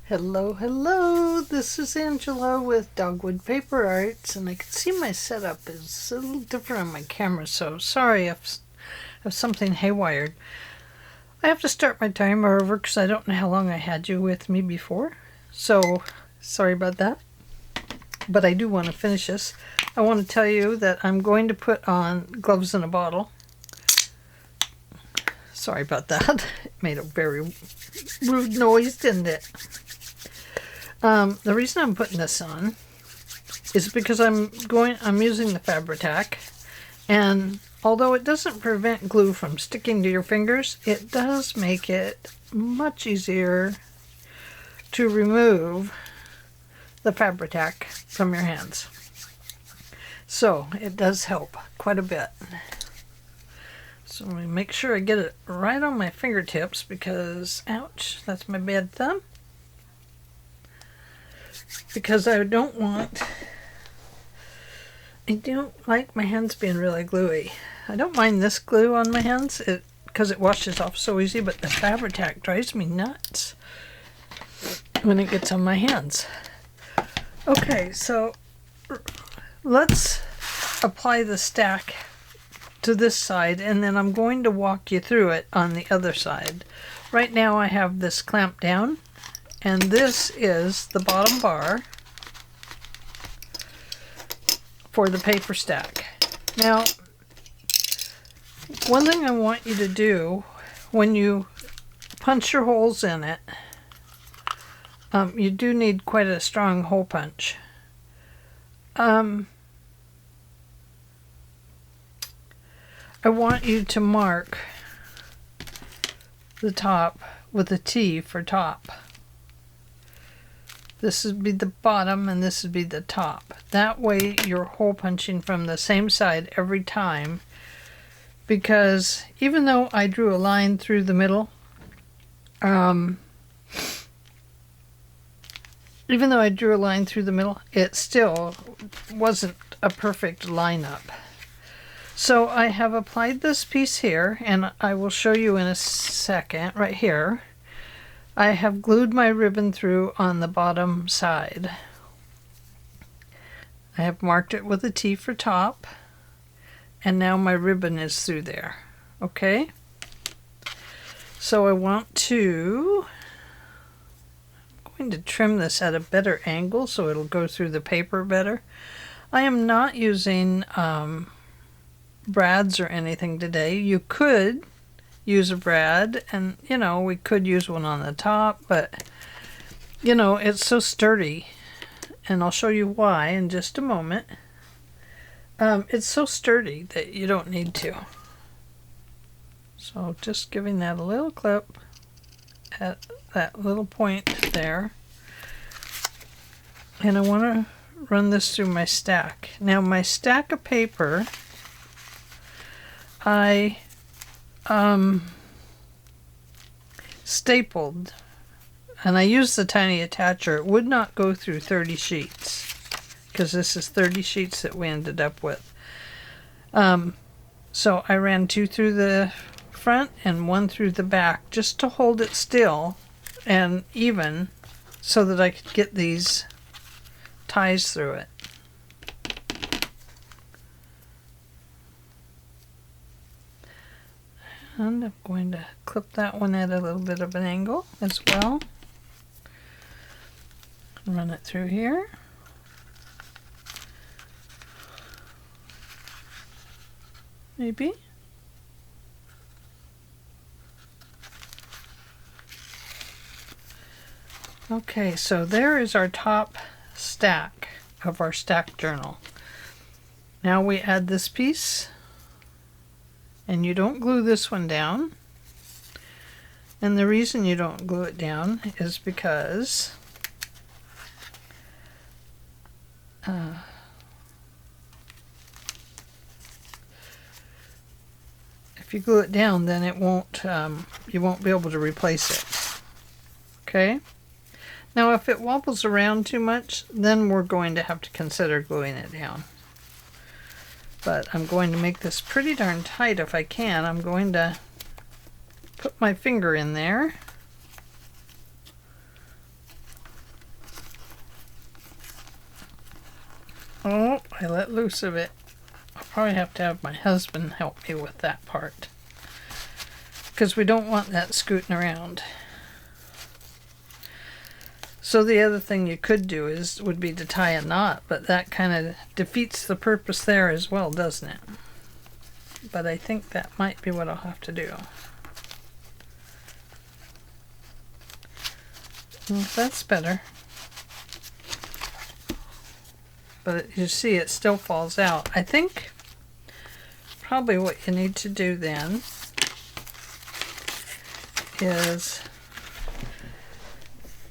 Hello, hello, this is Angela with Dogwood Paper Arts, and I can see my setup is a little different on my camera, so sorry if something haywired. I have to start my timer over because I don't know how long I had you with me before, so sorry about that. But I do want to finish this. I want to tell you that I'm going to put on gloves in a bottle. Sorry about that. It made a very rude noise, didn't it? The reason I'm putting this on is because I'm using the Fabri-Tac, and although it doesn't prevent glue from sticking to your fingers, it does make it much easier to remove the Fabri-Tac from your hands. So it does help quite a bit. So let me make sure I get it right on my fingertips because, ouch, that's my bad thumb. Because I don't like my hands being really gluey. I don't mind this glue on my hands because it washes off so easy, but the Fabri-Tac drives me nuts when it gets on my hands. Okay, so let's apply the stack to this side, and then I'm going to walk you through it on the other side. Right now I have this clamped down, and this is the bottom bar for the paper stack. Now, one thing I want you to do when you punch your holes in it, you do need quite a strong hole punch. I want you to mark the top with a T for top. This would be the bottom and this would be the top. That way you're hole punching from the same side every time, because even though I drew a line through the middle, it still wasn't a perfect lineup. So I have applied this piece here, and I will show you in a second. Right here, I have glued my ribbon through on the bottom side. I have marked it with a T for top, and now my ribbon is through there. Okay? So I'm going to trim this at a better angle so it'll go through the paper better. I am not using brads or anything today. You could use a brad, and we could use one on the top, but it's so sturdy, and I'll show you why in just a moment. It's so sturdy that you don't need to. So just giving that a little clip at that little point there, and I want to run this through my stack. Now my stack of paper, I stapled, and I used the tiny attacher. It would not go through 30 sheets because this is 30 sheets that we ended up with. So I ran 2 through the front and 1 through the back just to hold it still and even so that I could get these ties through it. And I'm going to clip that one at a little bit of an angle as well. Run it through here. Maybe. Okay, so there is our top stack of our stack journal. Now we add this piece. And you don't glue this one down. And the reason you don't glue it down is because if you glue it down, then it won't, you won't be able to replace it. Okay? Now if it wobbles around too much, then we're going to have to consider gluing it down. But I'm going to make this pretty darn tight if I can. I'm going to put my finger in there I let loose of it. I'll probably have to have my husband help me with that part, because we don't want that scooting around. So the other thing you could do would be to tie a knot, but that kind of defeats the purpose there as well, doesn't it? But I think that might be what I'll have to do. Well, that's better. But you see, it still falls out. I think probably what you need to do then is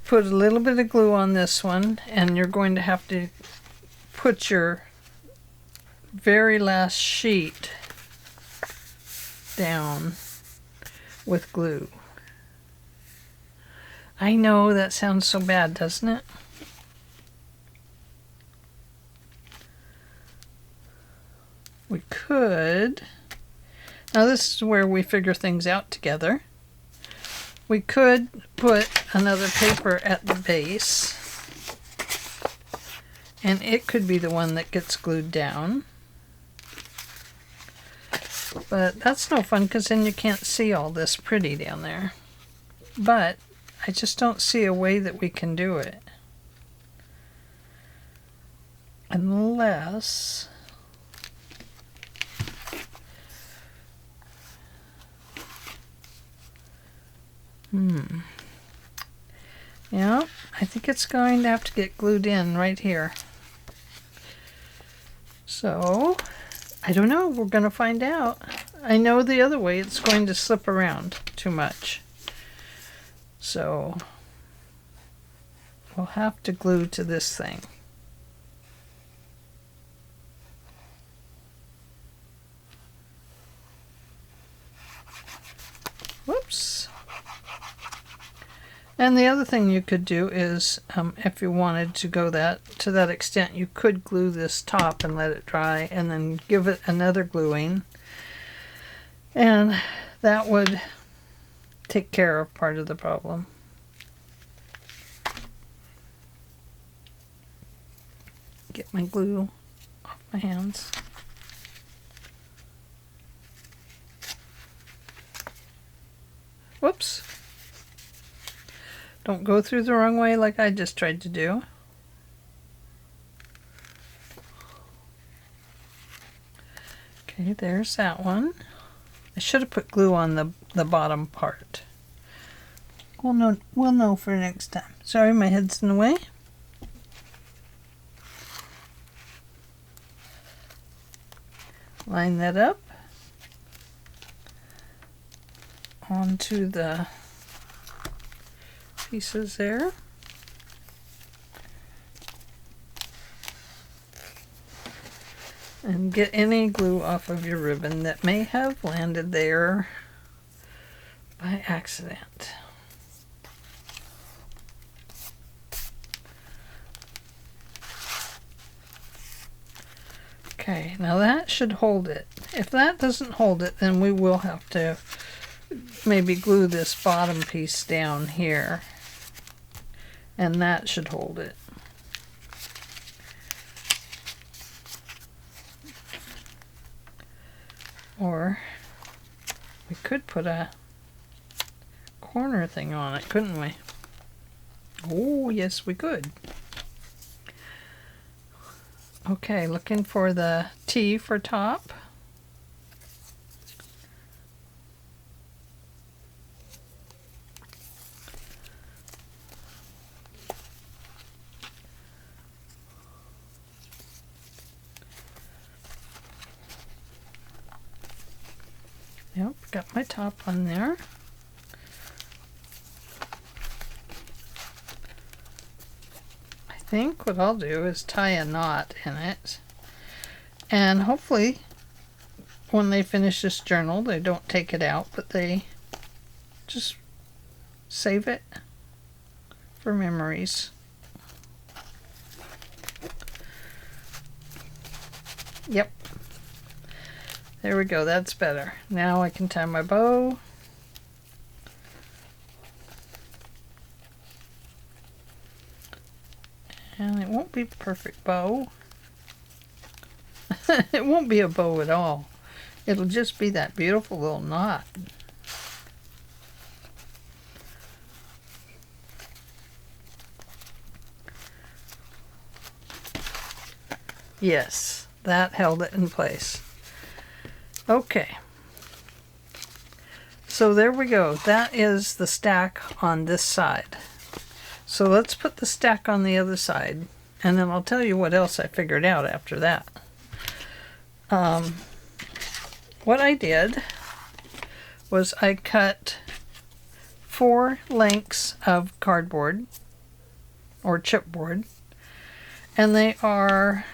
put a little bit of glue on this one, and you're going to have to put your very last sheet down with glue. I know that sounds so bad, doesn't it? We could, now this is where we figure things out together. We could put another paper at the base, and it could be the one that gets glued down. But that's no fun, because then you can't see all this pretty down there. But I just don't see a way that we can do it. Unless... Yeah, I think it's going to have to get glued in right here. So, I don't know. We're going to find out. I know the other way it's going to slip around too much. So, we'll have to glue to this thing. Whoops. And the other thing you could do is, if you wanted to go to that extent, you could glue this top and let it dry, and then give it another gluing, and that would take care of part of the problem. Get my glue off my hands. Whoops. Don't go through the wrong way like I just tried to do. Okay, there's that one. I should have put glue on the bottom part. We'll know for next time. Sorry, my head's in the way. Line that up onto the pieces there. And get any glue off of your ribbon that may have landed there by accident. Okay, now that should hold it. If that doesn't hold it, then we will have to maybe glue this bottom piece down here, and that should hold it. Or we could put a corner thing on it, couldn't we? Oh, yes, we could. Okay, looking for the T for top. Yep, got my top on there. I think what I'll do is tie a knot in it, and hopefully when they finish this journal they don't take it out, but they just save it for memories. Yep. There we go, that's better. Now I can tie my bow. And it won't be a perfect bow. It won't be a bow at all. It'll just be that beautiful little knot. Yes, that held it in place. Okay. So there we go. That is the stack on this side. So let's put the stack on the other side, and then I'll tell you what else I figured out after that. What I did was I cut 4 lengths of cardboard or chipboard, and they are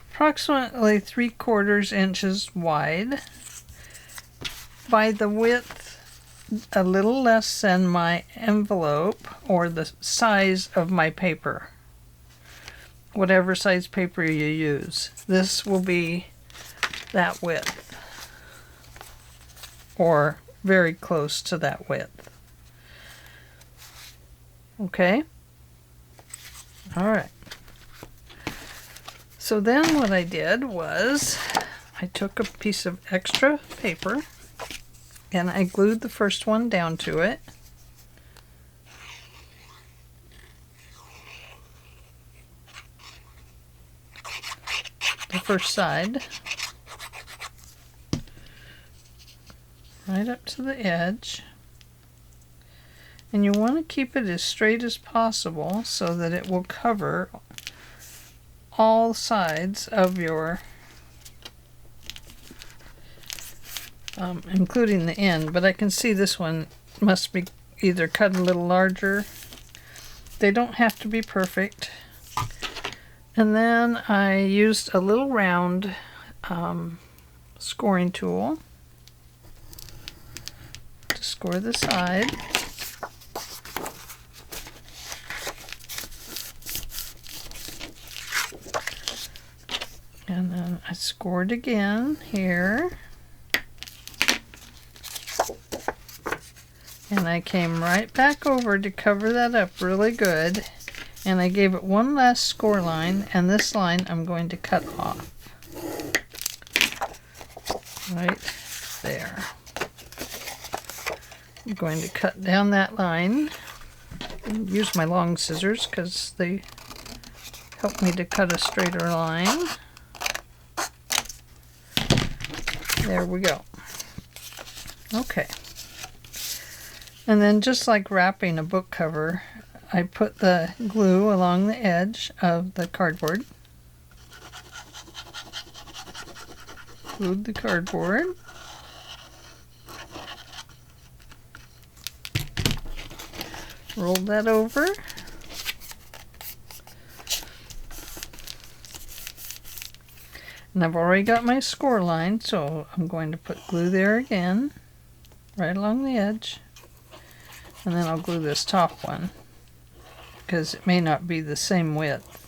approximately 3/4 inches wide by the width a little less than my envelope or the size of my paper, whatever size paper you use. This will be that width or very close to that width. Okay? All right. So then what I did was I took a piece of extra paper and I glued the first one down to it. The first side. Right up to the edge. And you want to keep it as straight as possible so that it will cover all sides of your including the end, but I can see this one must be either cut a little larger. They don't have to be perfect. And then I used a little round scoring tool to score the side. And then I scored again here. And I came right back over to cover that up really good. And I gave it one last score line, and this line I'm going to cut off. Right there. I'm going to cut down that line. And use my long scissors because they help me to cut a straighter line. There we go. Okay. And then just like wrapping a book cover, I put the glue along the edge of the cardboard. Glued the cardboard. Rolled that over. And I've already got my score line, so I'm going to put glue there again, right along the edge. And then I'll glue this top one, because it may not be the same width.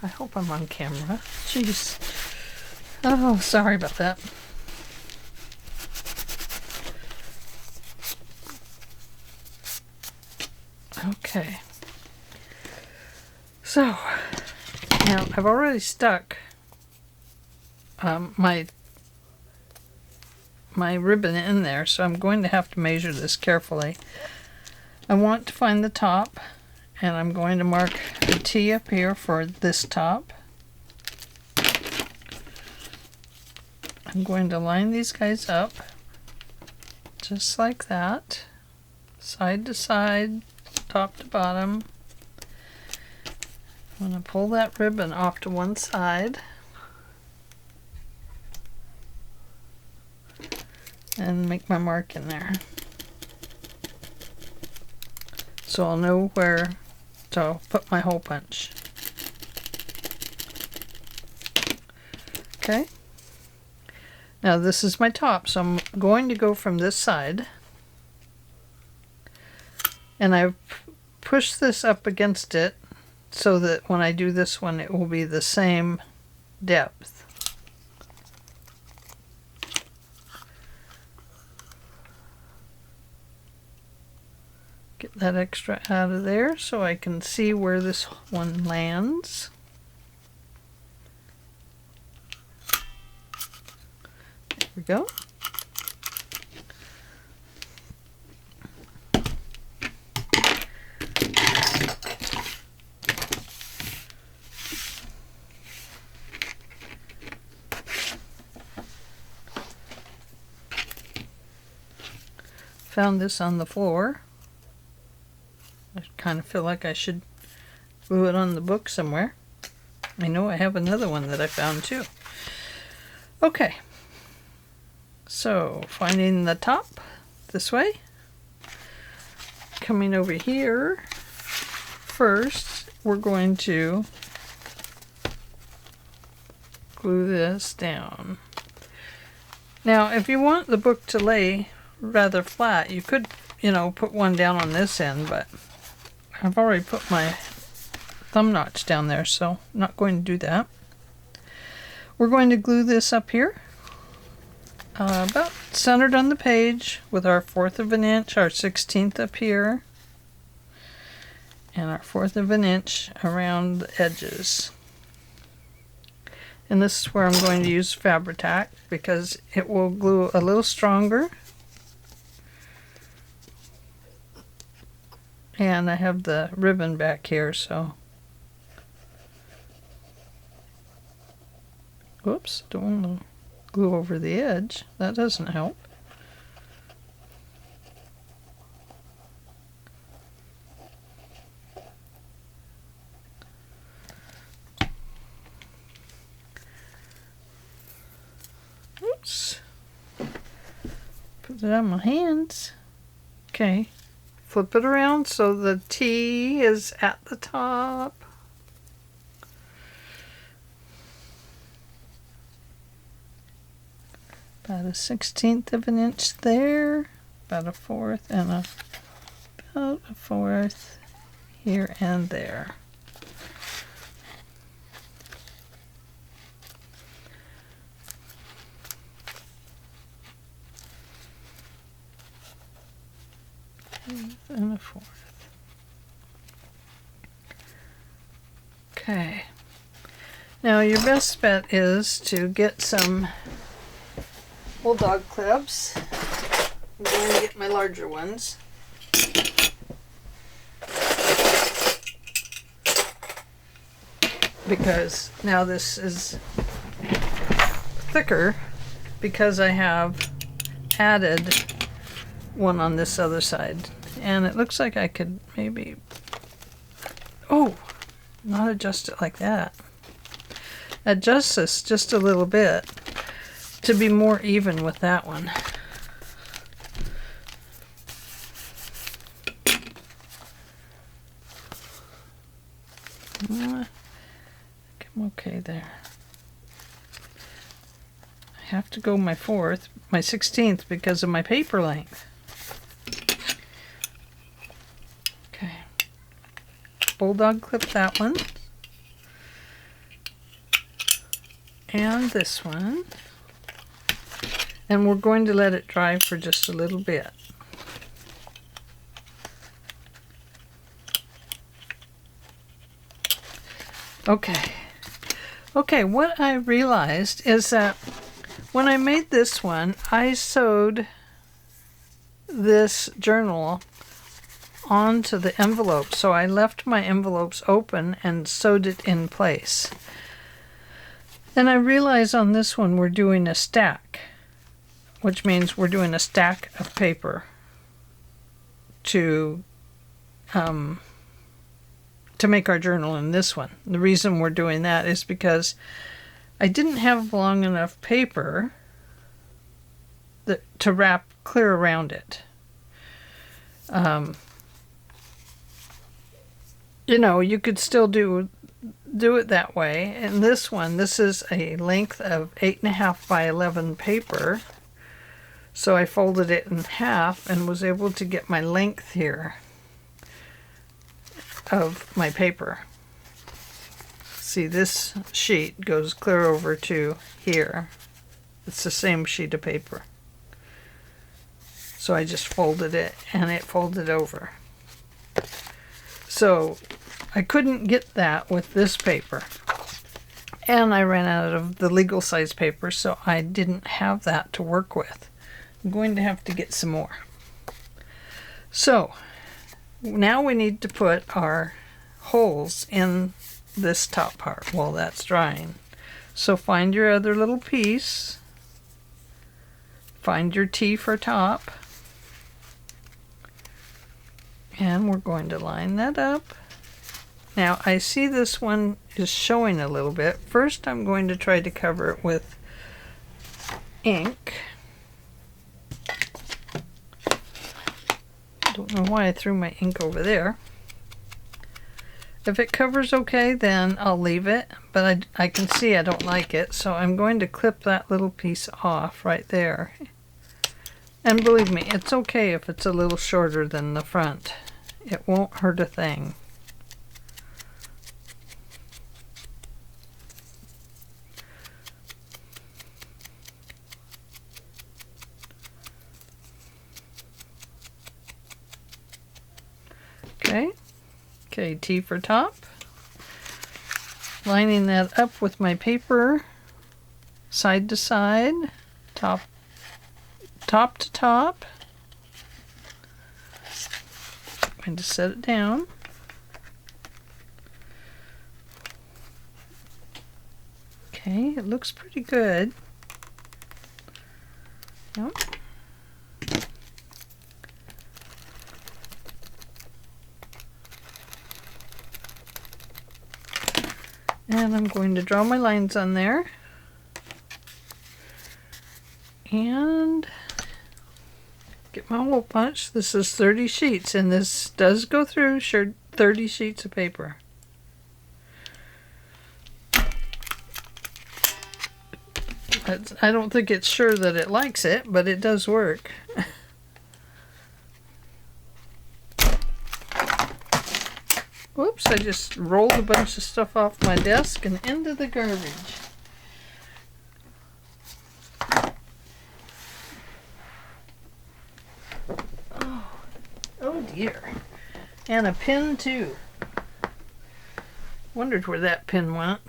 I hope I'm on camera. Jeez. Oh, sorry about that. Okay. So, now I've already stuck my ribbon in there, so I'm going to have to measure this carefully. I want to find the top, and I'm going to mark a T up here for this top. I'm going to line these guys up just like that, side to side, top to bottom. I'm going to pull that ribbon off to one side and make my mark in there. So I'll know where to put my hole punch. Okay. Now this is my top, so I'm going to go from this side. And I've pushed this up against it so that when I do this one, it will be the same depth. Get that extra out of there so I can see where this one lands. There we go. Found this on the floor. I kind of feel like I should glue it on the book somewhere. I know I have another one that I found too. Okay, so finding the top this way. Coming over here, first we're going to glue this down. Now, if you want the book to lay rather flat, you could, put one down on this end, but I've already put my thumb notch down there, so I'm not going to do that. We're going to glue this up here, about centered on the page, with our 1/4 of an inch, our 1/16 up here, and our 1/4 of an inch around the edges. And this is where I'm going to use Fabri-Tac because it will glue a little stronger. And I have the ribbon back here, so. Whoops, don't want to glue over the edge. That doesn't help. Oops. Put it on my hands. Okay. Flip it around so the T is at the top. About a 1/16 of an inch there, about a 1/4 and about a 1/4 here and there. And a 1/4. Okay. Now your best bet is to get some bulldog clips. I'm going to get my larger ones. Because now this is thicker because I have added one on this other side. And it looks like I could maybe, not adjust it like that. Adjust this just a little bit to be more even with that one. I'm okay there. I have to go my 1/4, my 1/16 because of my paper length. Okay. Bulldog clip that one. And this one. And we're going to let it dry for just a little bit. Okay. Okay, what I realized is that when I made this one, I sewed this journal onto the envelope. So I left my envelopes open and sewed it in place. And I realized on this one we're doing a stack, which means we're doing a stack of paper to make our journal in this one. The reason we're doing that is because I didn't have long enough paper to wrap clear around it. You could still do it that way. And this one, this is a length of 8.5 by 11 paper. So I folded it in half and was able to get my length here of my paper. See, this sheet goes clear over to here. It's the same sheet of paper. So I just folded it and it folded over. So I couldn't get that with this paper. And I ran out of the legal size paper, so I didn't have that to work with. I'm going to have to get some more. So now we need to put our holes in this top part while that's drying. So find your other little piece, find your T for top, and we're going to line that up. Now I see this one is showing a little bit. First I'm going to try to cover it with ink. Don't know why I threw my ink over there. If it covers okay, then I'll leave it, but I can see I don't like it, so I'm going to clip that little piece off right there. And believe me, it's okay if it's a little shorter than the front. It won't hurt a thing. Okay, T for top. Lining that up with my paper, side to side, top to top. I'm going to set it down. Okay, it looks pretty good. Yep. And I'm going to draw my lines on there. And get my hole punch. This is 30 sheets, and this does go through 30 sheets of paper. I don't think it's sure that it likes it, but it does work. Whoops, I just rolled a bunch of stuff off my desk and into the garbage. Oh dear. And a pin too. Wondered where that pin went.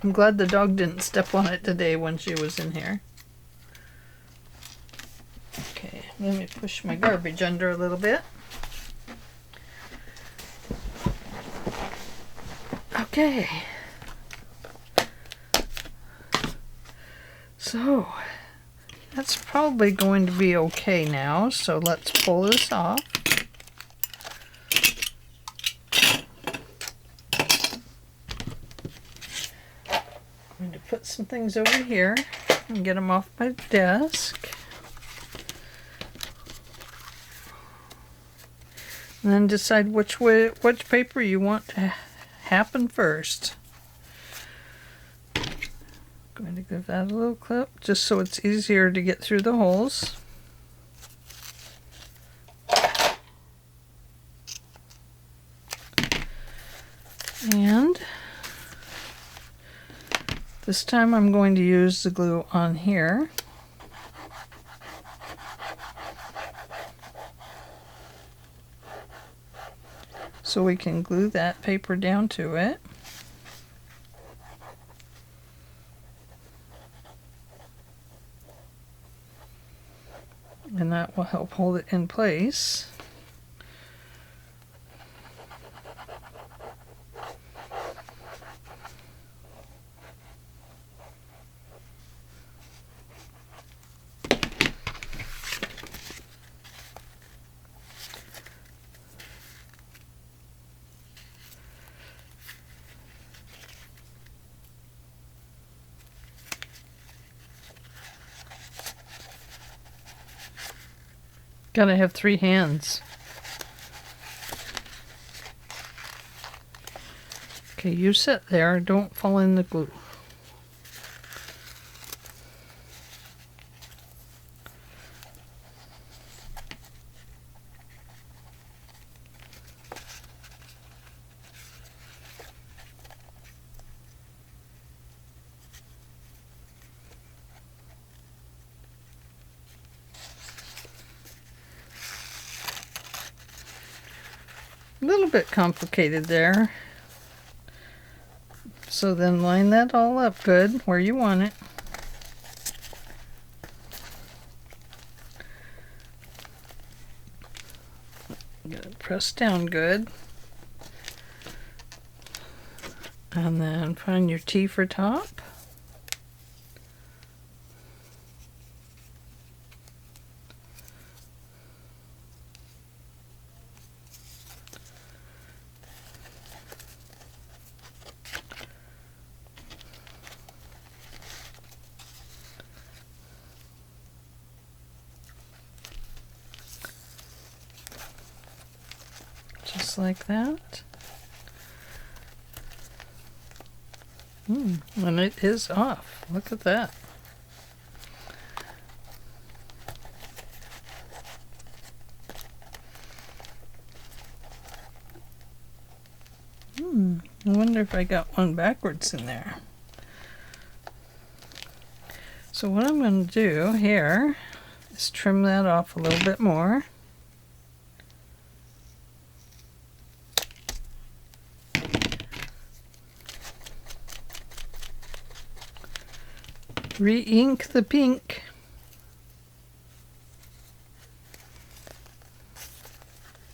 I'm glad the dog didn't step on it today when she was in here. Okay, let me push my garbage under a little bit. Okay. So that's probably going to be okay now, so let's pull this off. I'm going to put some things over here and get them off my desk. And then decide which paper you want to happen first. Going to give that a little clip just so it's easier to get through the holes. And this time I'm going to use the glue on here. So we can glue that paper down to it. And that will help hold it in place. Gotta have 3 hands. Okay, you sit there, don't fall in the glue. little bit complicated there. So then line that all up good where you want it. Get it pressed down good. And then find your T for top. Just like that. And it is off. Look at that. I wonder if I got one backwards in there. So what I'm going to do here is trim that off a little bit more. Re-ink the pink.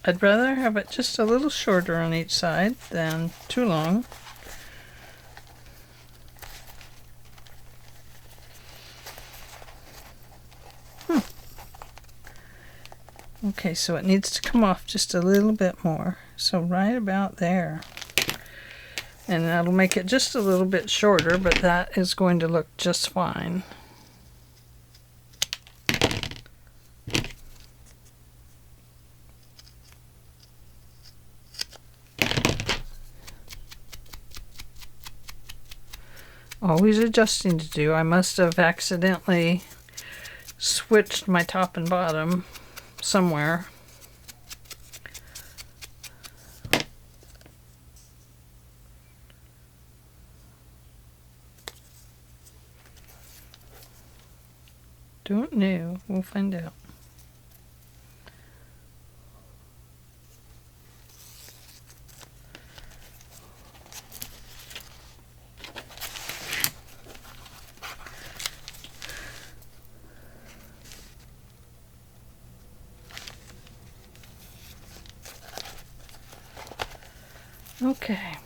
I'd rather have it just a little shorter on each side than too long. Okay, so it needs to come off just a little bit more. So right about there. And that'll make it just a little bit shorter, but that is going to look just fine. Always adjusting to do. I must have accidentally switched my top and bottom somewhere. Don't know. We'll find out. Okay.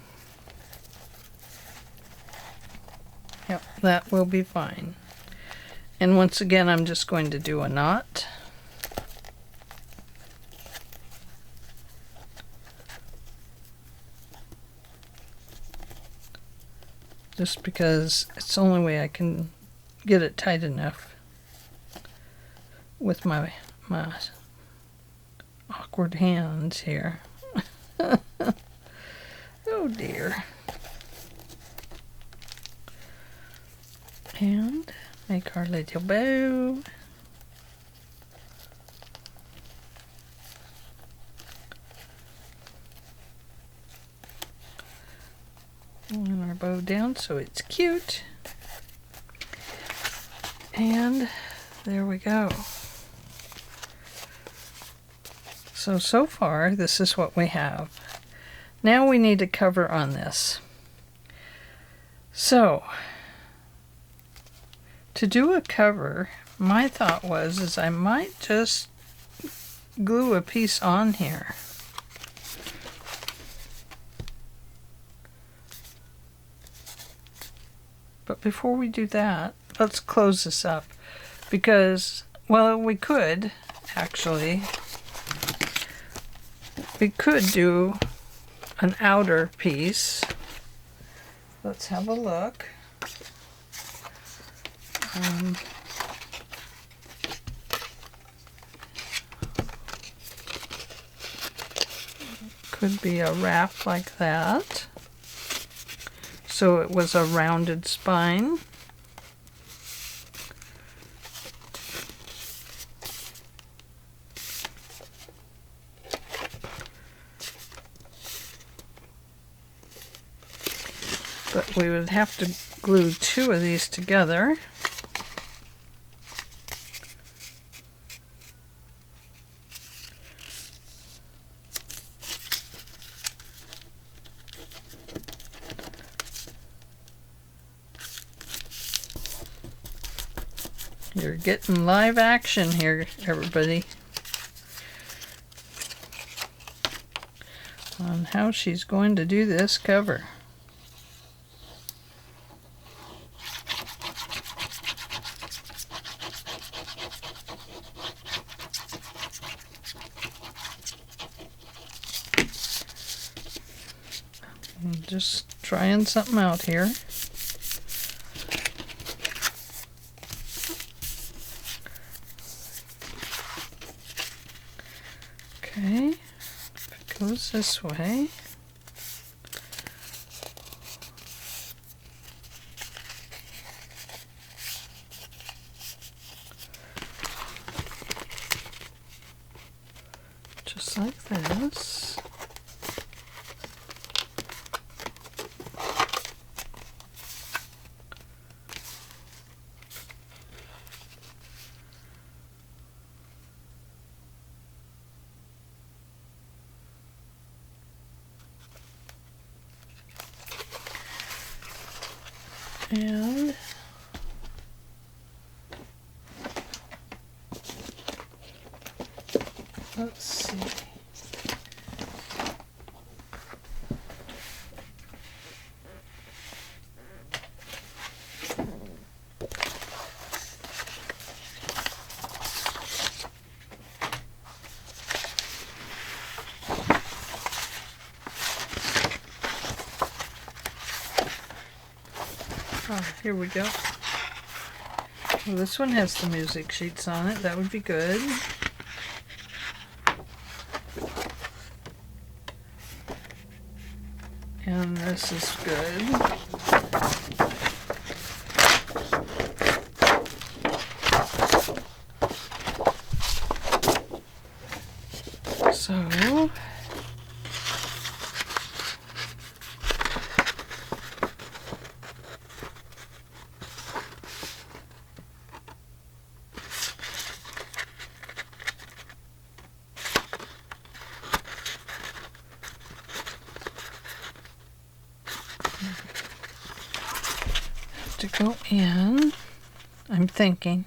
Yep, that will be fine. And once again, I'm just going to do a knot. Just because it's the only way I can get it tight enough with my awkward hands here. Oh dear. And make our little bow. And our bow down so it's cute. And there we go. So far, this is what we have. Now we need to cover on this. So, to do a cover, my thought was I might just glue a piece on here. But before we do that, let's close this up because, well, we could actually, we could do an outer piece. Let's have a look. Could be a wrap like that. So it was a rounded spine. But we would have to glue two of these together. You're getting live action here, everybody, on how she's going to do this cover. I'm just trying something out here. Okay, if it goes this way. Just like this. And let's see. Oh, here we go. Well, this one has the music sheets on it. That would be good. And this is good. So to go in, I'm thinking.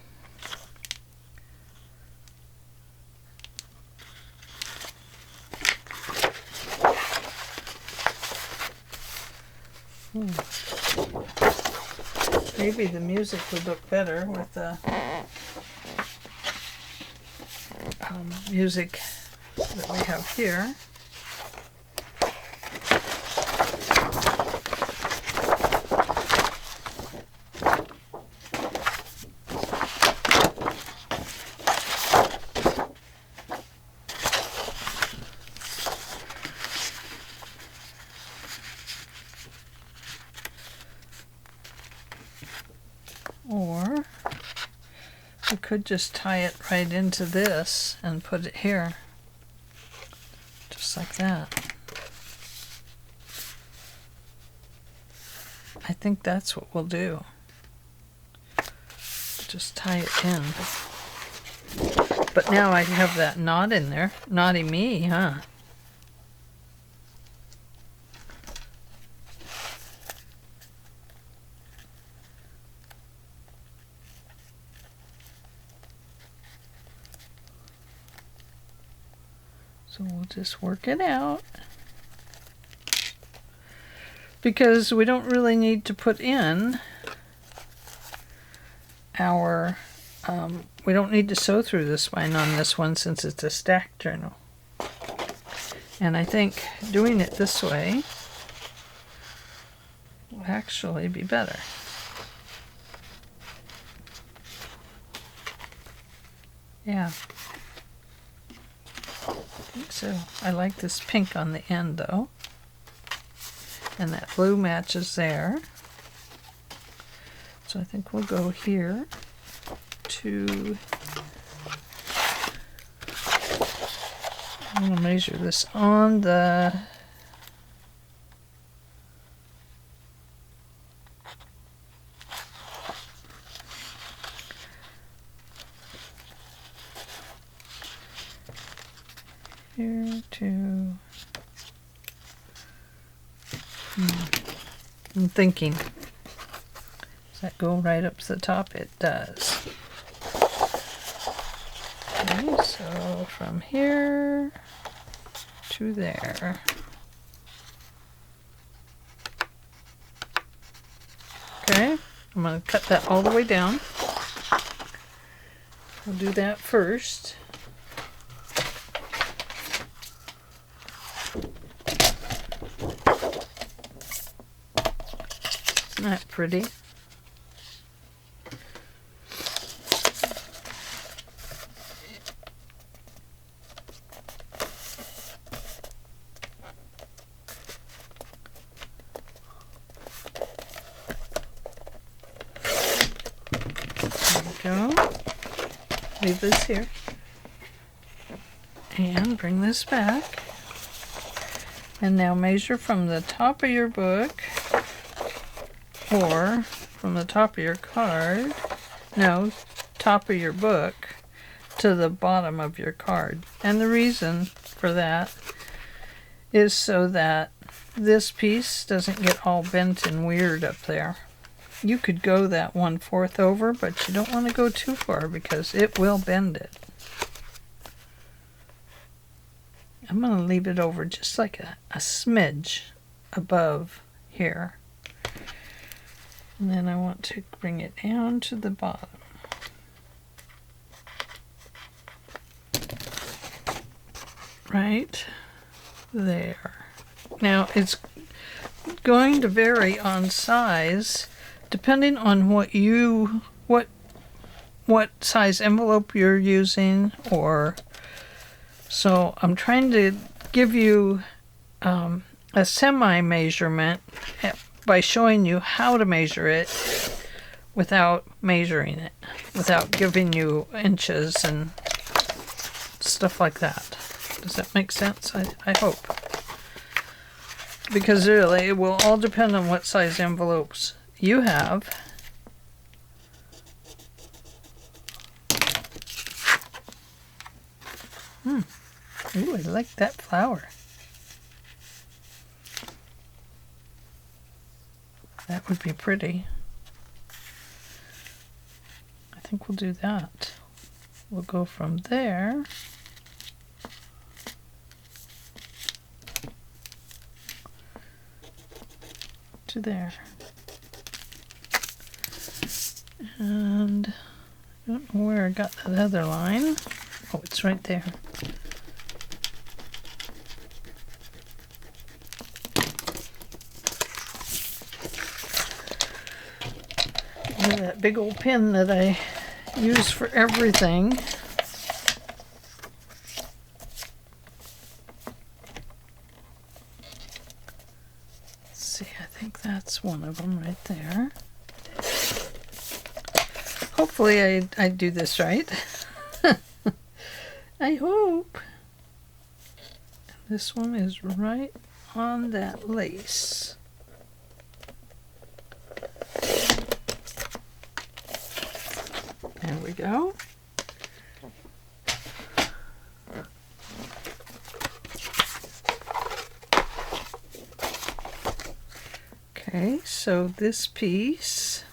Maybe the music would look better with the music that we have here. Or we could just tie it right into this and put it here, just like that. I think that's what we'll do. Just tie it in. But now I have that knot in there. Naughty me, huh? So we'll just work it out, because we don't really need to put in our, we don't need to sew through the spine on this one since it's a stacked journal. And I think doing it this way will actually be better. Yeah. I think so. I like this pink on the end though. And that blue matches there. So I think we'll go here to, I'm going to measure this on the here to, I'm thinking, does that go right up to the top? It does. Okay, so from here to there. Okay, I'm going to cut that all the way down. I'll do that first. Isn't that pretty? Go. Leave this here and bring this back, and now measure from the top of your book or from the top of your card, no, top of your book to the bottom of your card. And the reason for that is so that this piece doesn't get all bent and weird up there. You could go that 1/4 over, but you don't want to go too far because it will bend it. I'm going to leave it over just like a smidge above here. And then I want to bring it down to the bottom. Right there. Now it's going to vary on size depending on what size envelope you're using, or so I'm trying to give you a semi measurement by showing you how to measure it without measuring it, without giving you inches and stuff like that. Does that make sense? I hope. Because really, it will all depend on what size envelopes you have. Ooh, I like that flower. That would be pretty. I think we'll do that. We'll go from there to there. And I don't know where I got that other line. Oh, it's right there. And that big old pin that I use for everything. Let's see, I think that's one of them right there. Hopefully I do this right. I hope. This one is right on that lace. There we go. Okay, so this piece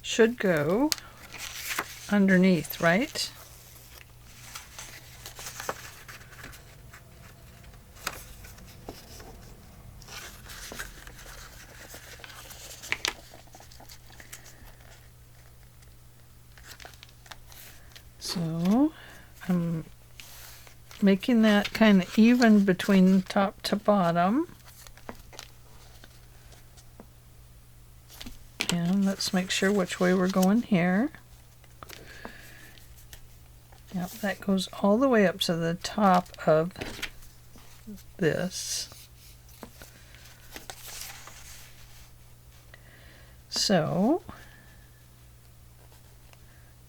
should go underneath, right? So I'm making that kind of even between top to bottom. And let's make sure which way we're going here. Yep, that goes all the way up to the top of this. So,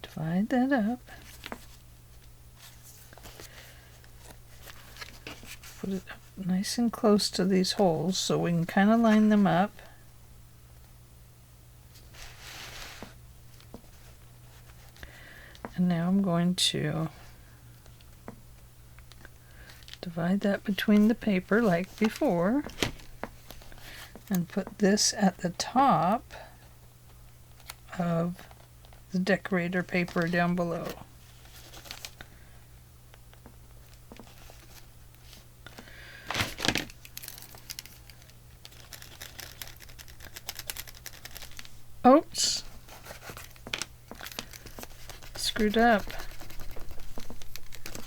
divide that up. Put it up nice and close to these holes so we can kind of line them up. And now I'm going to divide that between the paper like before and put this at the top of the decorator paper down below. Oops. Screwed up.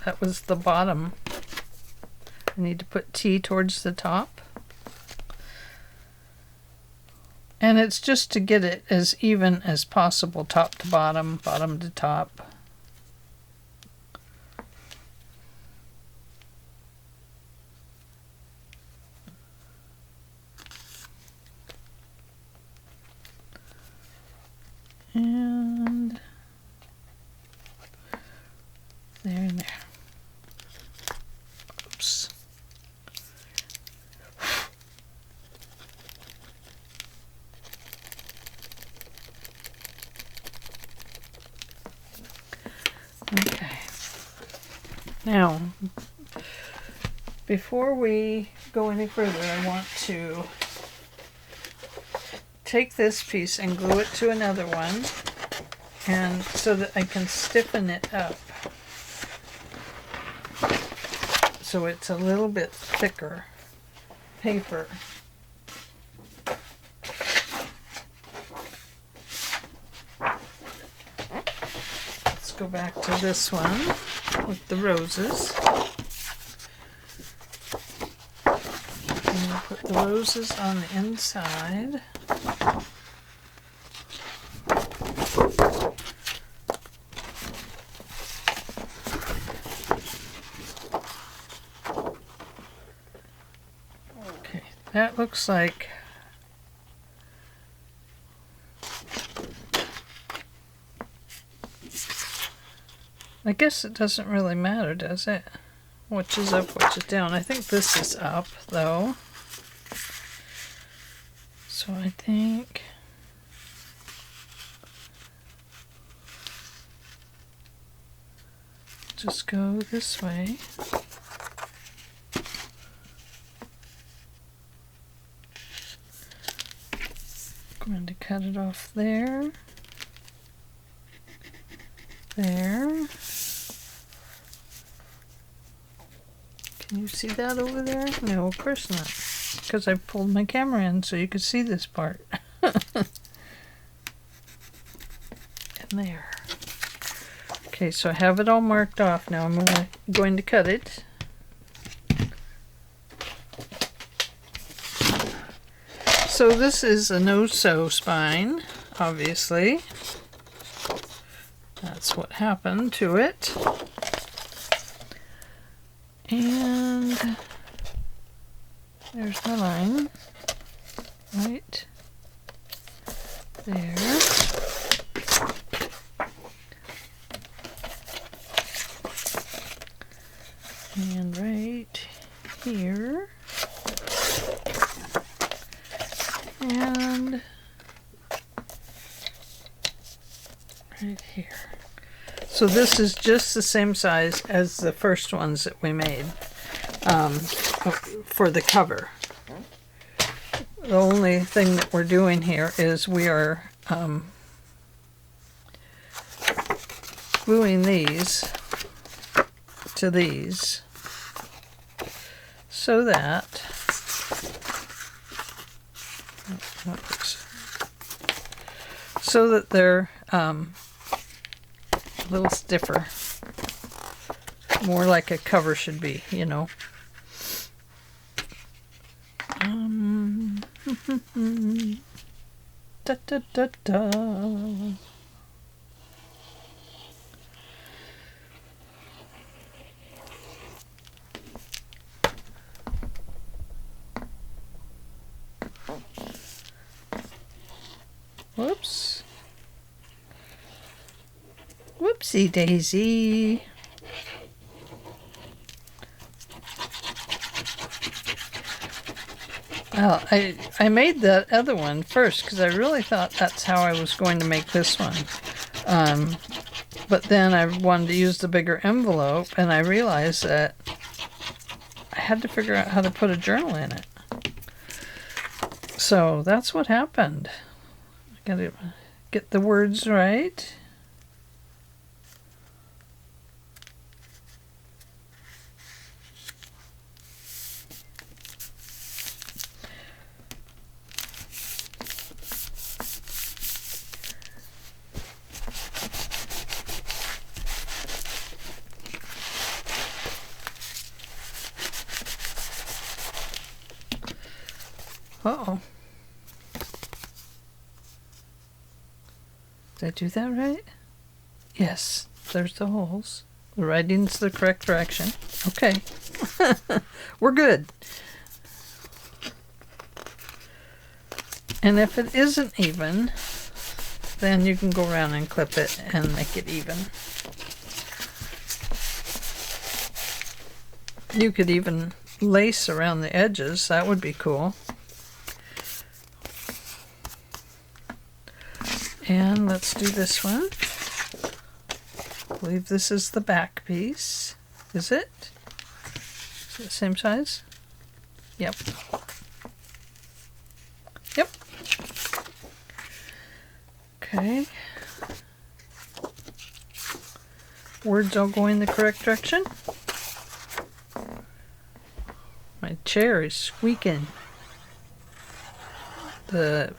That was the bottom. I need to put T towards the top. And it's just to get it as even as possible, top to bottom, bottom to top. And there and there. Oops. Okay. Now, before we go any further, I want to take this piece and glue it to another one, and so that I can stiffen it up so it's a little bit thicker paper. Let's go back to this one with the roses. And we'll put the roses on the inside. Okay, that looks like I guess it doesn't really matter, does it? Which is up, which is down. I think this is up, though. So I think just go this way. I'm going to cut it off there. There. Can you see that over there? No, of course not. Because I pulled my camera in so you could see this part. And there. Okay, so I have it all marked off now. I'm going to cut it. So this is a no-sew spine, obviously. That's what happened to it. And there's my line, right there. And right here. And right here. So this is just the same size as the first ones that we made for the cover. The only thing that we're doing here is we are gluing these to these so that they're a little stiffer, more like a cover should be, you know. Da, da, da, da. Whoops. Whoopsie daisy. Well, I made that other one first because I really thought that's how I was going to make this one. But then I wanted to use the bigger envelope, and I realized that I had to figure out how to put a journal in it. So that's what happened. I gotta get the words right. Uh-oh. Did I do that right? Yes, there's the holes. The writing's the correct direction. Okay. We're good. And if it isn't even, then you can go around and clip it and make it even. You could even lace around the edges. That would be cool. And let's do this one. I believe this is the back piece. Is it? Is it the same size? Yep. Yep. Okay. Words all going the correct direction. My chair is squeaking. The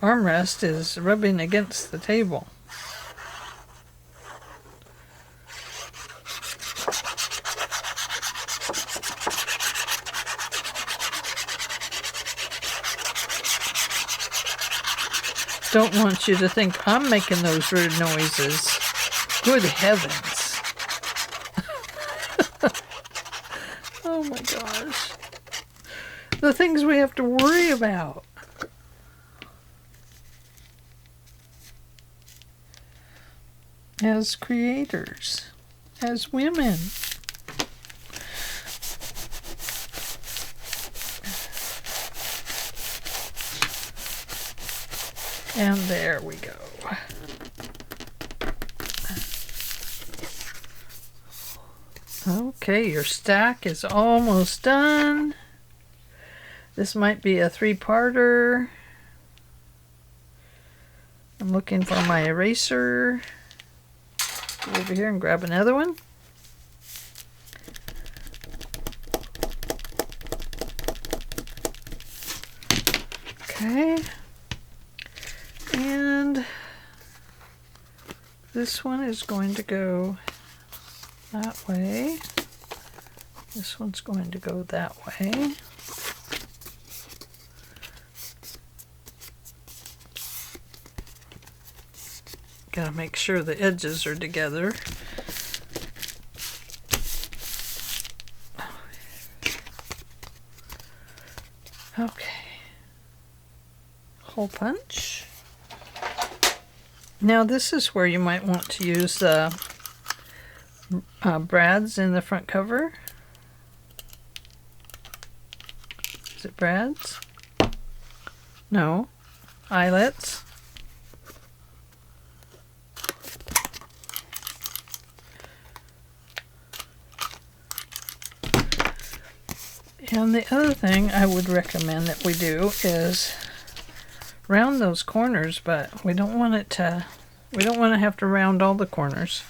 armrest is rubbing against the table. Don't want you to think I'm making those rude noises. Good heavens. Oh my gosh. The things we have to worry about. As creators, as women. And there we go. Okay, your stack is almost done. This might be a 3-parter. I'm looking for my eraser. Go over here and grab another one. Okay. And this one is going to go that way. This one's going to go that way. Gotta make sure the edges are together. Okay. Hole punch. Now this is where you might want to use the brads in the front cover. Is it brads? No. Eyelets. And the other thing I would recommend that we do is round those corners, but we don't want to have to round all the corners.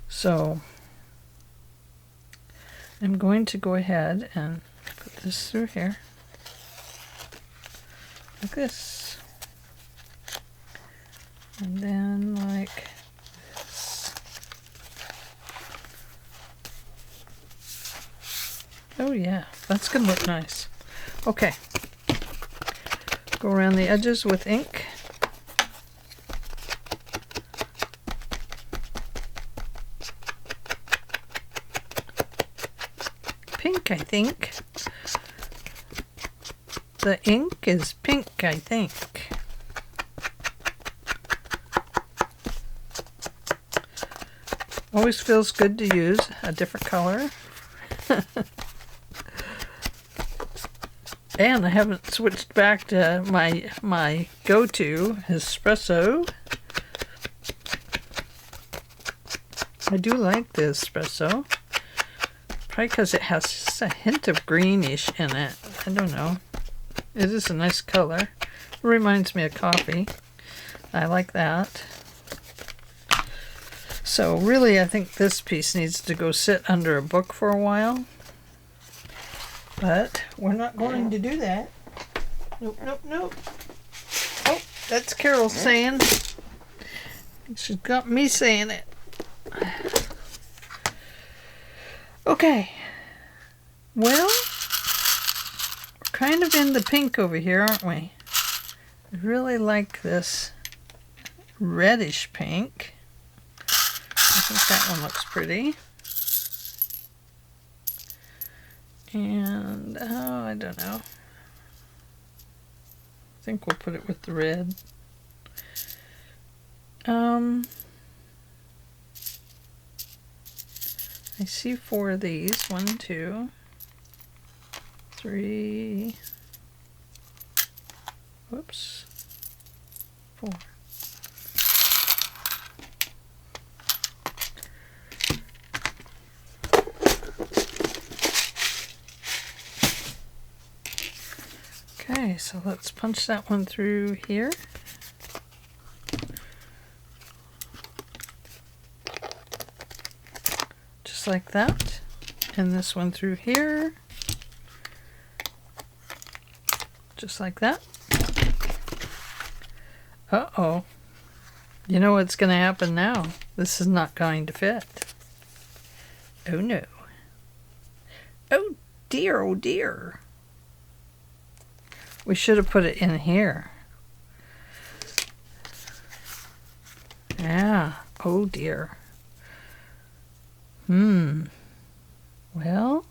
So I'm going to go ahead and put this through here like this, and then like this. Oh yeah, that's gonna look nice. Okay, go around the edges with ink. Pink, I think. The ink is pink, I think. Always feels good to use a different color. And I haven't switched back to my go-to espresso. I do like the espresso. Probably because it has just a hint of greenish in it. I don't know. It is a nice color. It reminds me of coffee. I like that. So really, I think this piece needs to go sit under a book for a while. But we're not going to do that. Nope, nope, nope. Oh, that's Carol saying. She's got me saying it. Okay. Well, kind of in the pink over here, aren't we? I really like this reddish pink. I think that one looks pretty. And, oh, I don't know. I think we'll put it with the red. I see 4 of these. 1, 2, 3. Whoops. 4. Okay, so let's punch that one through here. Just like that. And this one through here. Just like that. Uh-oh. You know what's going to happen now? This is not going to fit. Oh no. Oh dear, oh dear. We should have put it in here. Yeah. Oh dear. Well,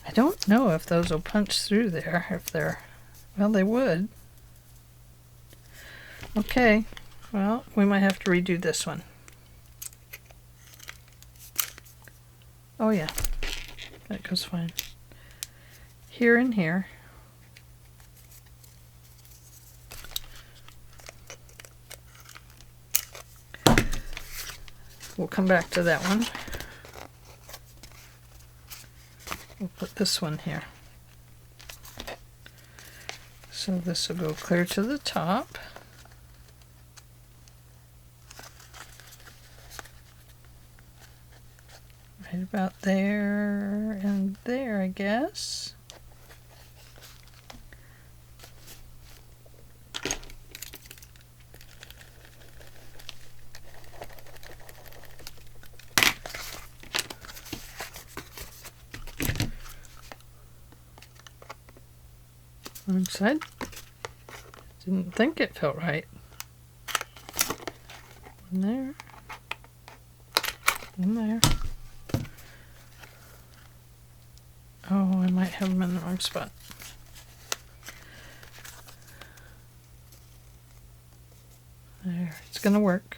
I don't know if those will punch through there. If they're, well, they would. Okay. Well, we might have to redo this one. Oh yeah. That goes fine. Here and here. We'll come back to that one. We'll put this one here. So this will go clear to the top. Right about there and there, I guess. Wrong side. Didn't think it felt right. One there. One there. Oh, I might have them in the wrong spot. There, it's gonna work.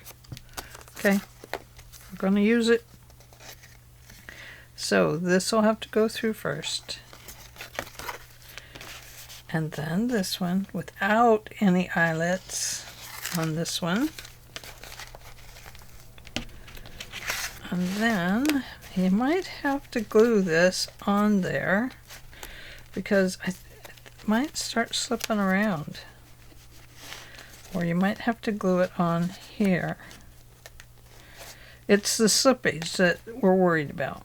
Okay, we're gonna use it. So this will have to go through first. And then this one without any eyelets on this one. And then you might have to glue this on there because it might start slipping around. Or you might have to glue it on here. It's the slippage that we're worried about.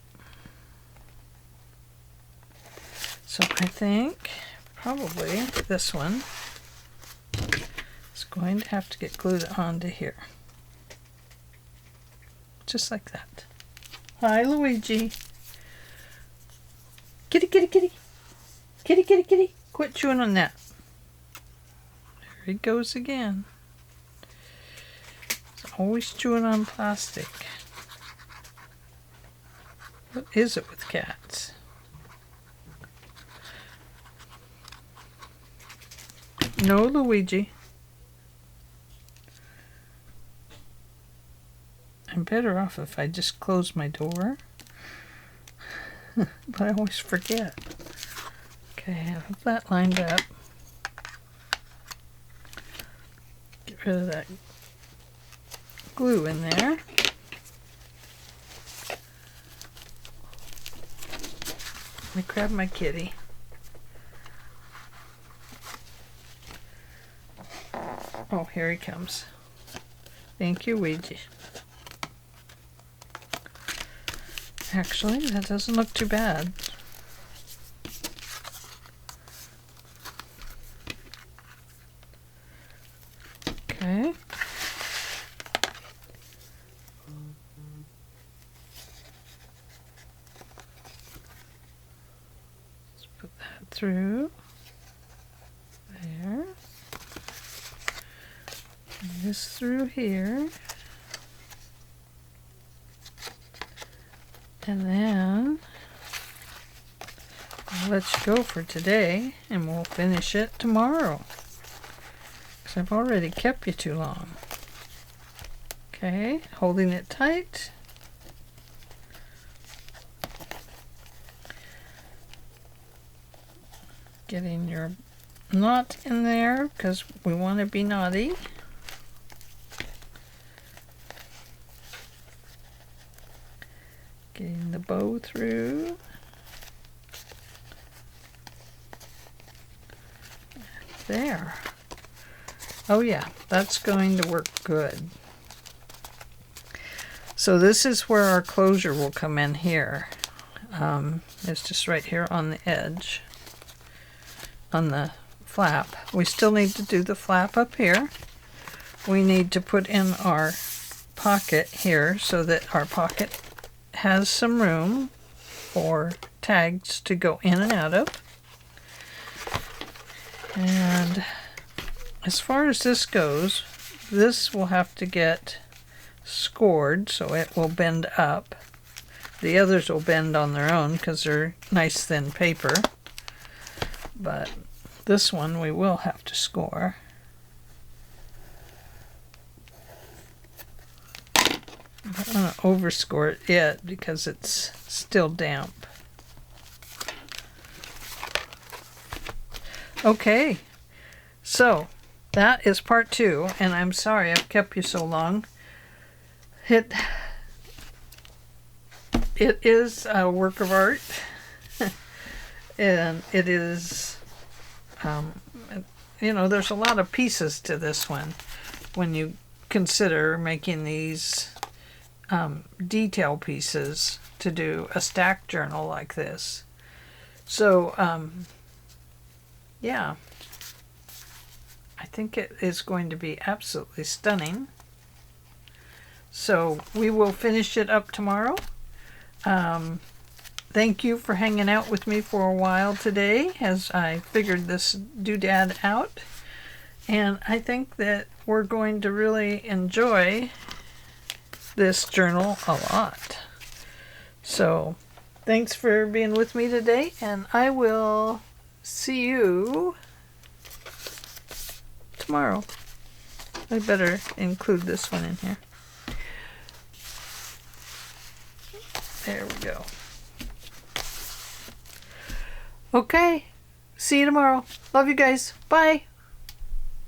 So I think probably this one is going to have to get glued onto here. Just like that. Hi, Luigi. Kitty, kitty, kitty. Kitty, kitty, kitty. Quit chewing on that. There he goes again. He's always chewing on plastic. What is it with cats? No, Luigi. I'm better off if I just close my door. But I always forget. Okay, I have that lined up. Get rid of that glue in there. Let me grab my kitty. Oh, here he comes. Thank you, Ouija. Actually, that doesn't look too bad. Okay. Let's put that through there. And this through here. And then I'll let you go for today, and we'll finish it tomorrow. Because I've already kept you too long. Okay, holding it tight. Getting your knot in there because we want to be knotty. Getting the bow through. There. Oh yeah, that's going to work good. So this is where our closure will come in here. It's just right here on the edge, on the flap. We still need to do the flap up here. We need to put in our pocket here so that our pocket has some room for tags to go in and out of. And as far as this goes, this will have to get scored so it will bend up. The others will bend on their own because they're nice thin paper. But this one we will have to score. I don't want to overscore it yet because it's still damp. Okay, so that is part 2, and I'm sorry I've kept you so long. It is a work of art, and it is, you know, there's a lot of pieces to this one when you consider making these detail pieces to do a stack journal like this. So, yeah, I think it is going to be absolutely stunning. So we will finish it up tomorrow. Thank you for hanging out with me for a while today as I figured this doodad out. And I think that we're going to really enjoy this journal a lot. So thanks for being with me today, and I will see you tomorrow. I better include this one in here. There we go. Okay, see you tomorrow. Love you guys. Bye.